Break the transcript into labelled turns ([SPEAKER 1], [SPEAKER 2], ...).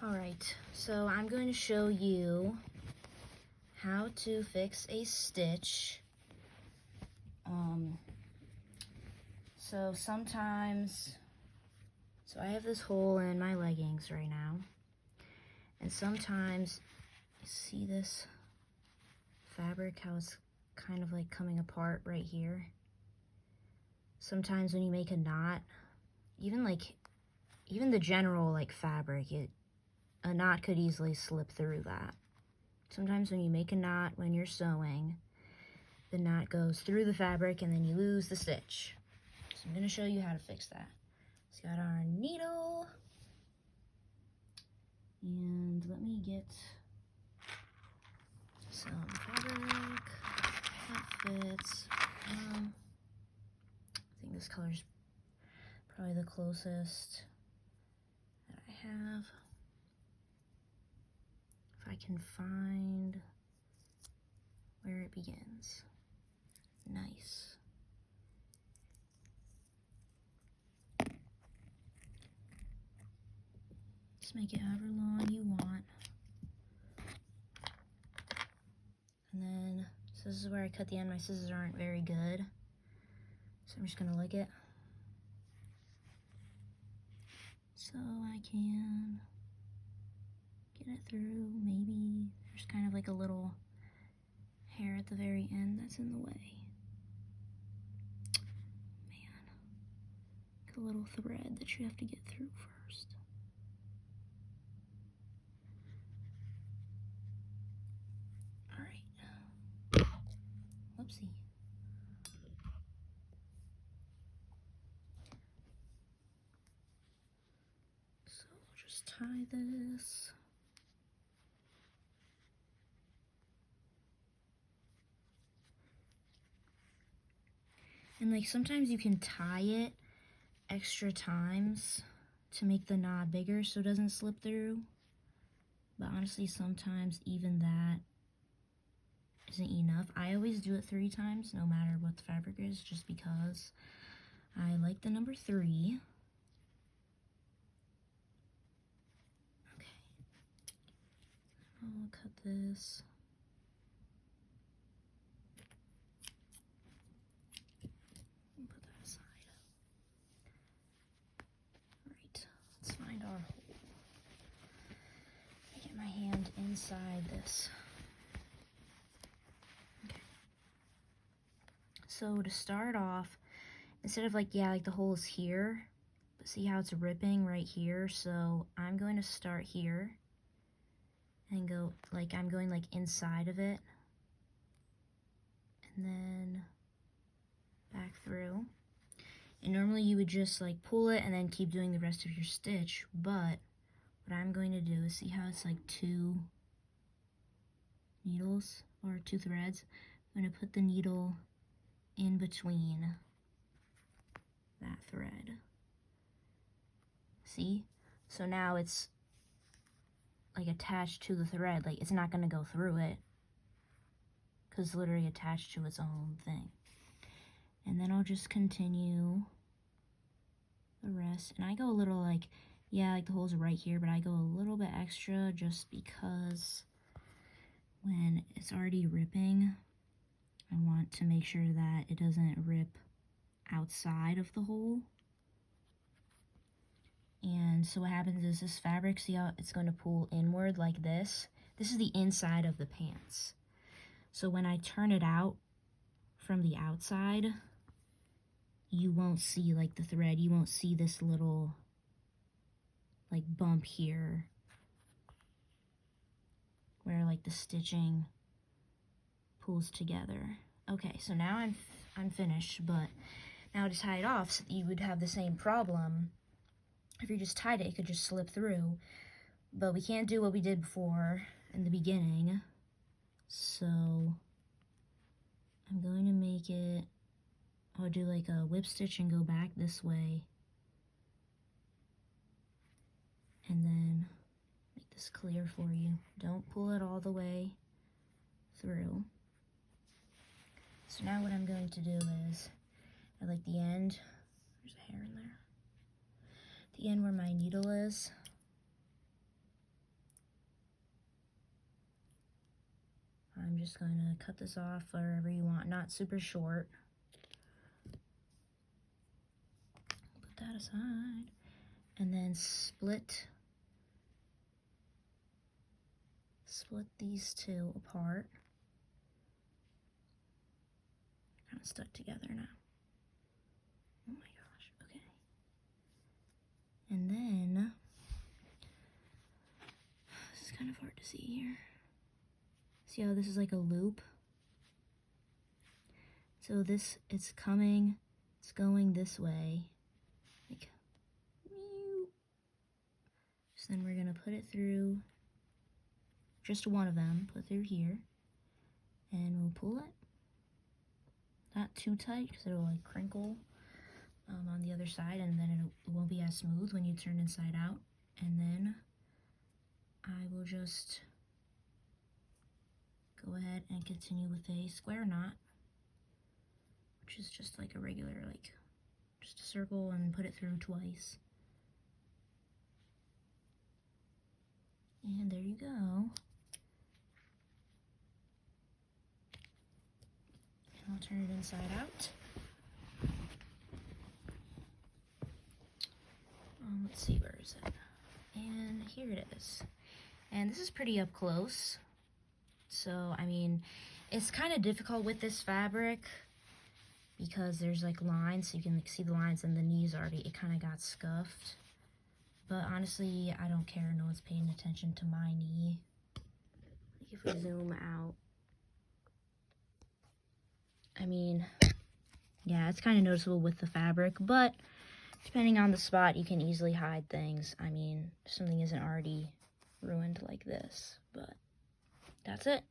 [SPEAKER 1] Alright, so I'm going to show you how to fix a stitch. So I have this hole in my leggings right now, and sometimes, you see this fabric, how it's kind of like coming apart right here? Sometimes when you make a knot, even the general like fabric, a knot could easily slip through that. Sometimes when you make a knot when you're sewing, the knot goes through the fabric and then you lose the stitch. So I'm going to show you how to fix that. So got our needle, and let me get some fabric that fits. I think this color's probably the closest that I have. If I can find where it begins. Nice. Just make it however long you want. And then, so this is where I cut the end. My scissors aren't very good, so I'm just gonna lick it. So I can get it through. Maybe there's kind of like a little hair at the very end that's in the way. Man, like a little thread that you have to get through first. Alright. Whoopsie. So I'll just tie this. And like sometimes you can tie it extra times to make the knot bigger so it doesn't slip through. But honestly, sometimes even that isn't enough. I always do it 3 times, no matter what the fabric is, just because I like the number 3. Okay. I'll cut this. Put that aside. Alright, let's find our hole. Get my hand inside this. Okay. So to start off, instead of like the hole is here, but see how it's ripping right here? So I'm going to start here and go I'm going like inside of it, and then back through. And normally you would just like pull it and then keep doing the rest of your stitch, but what I'm going to do is, see how it's like 2 needles or 2 threads? I'm going to put the needle in between that thread. See? So now it's like attached to the thread, like it's not going to go through it because it's literally attached to its own thing. And then I'll just continue the rest, and I go a little like the hole's right here, but I go a little bit extra just because when it's already ripping, I want to make sure that it doesn't rip outside of the hole. And so what happens is this fabric, see how it's going to pull inward like this? This is the inside of the pants. So when I turn it out from the outside, you won't see like the thread. You won't see this little like bump here where like the stitching pulls together. Okay, so now I'm finished, but now to tie it off, so you would have the same problem. If you just tied it, it could just slip through. But we can't do what we did before in the beginning. So I'm going to make it, I'll do like a whip stitch and go back this way. And then make this clear for you. Don't pull it all the way through. So now what I'm going to do is, at like the end, there's a hair in there. The end where my needle is, just going to cut this off wherever you want, not super short. Put that aside. And then split these two apart. Kind of stuck together now. Oh my gosh, okay. And then, this is kind of hard to see here. See how this is like a loop? So this, it's going this way. Like, so then we're gonna put it through just one of them, put through here, and we'll pull it. Not too tight, because it'll like crinkle on the other side, and then it won't be as smooth when you turn inside out. And then I will just go ahead and continue with a square knot, which is just like a regular, like, just a circle, and put it through twice. And there you go. And I'll turn it inside out. Let's see, where is it? And here it is. And this is pretty up close. So, I mean, it's kind of difficult with this fabric because there's like lines, so you can like see the lines, and the knees already, it kind of got scuffed. But honestly, I don't care. No one's paying attention to my knee. Like if we zoom out, I mean, yeah, it's kind of noticeable with the fabric, but depending on the spot, you can easily hide things. I mean, if something isn't already ruined like this, but that's it.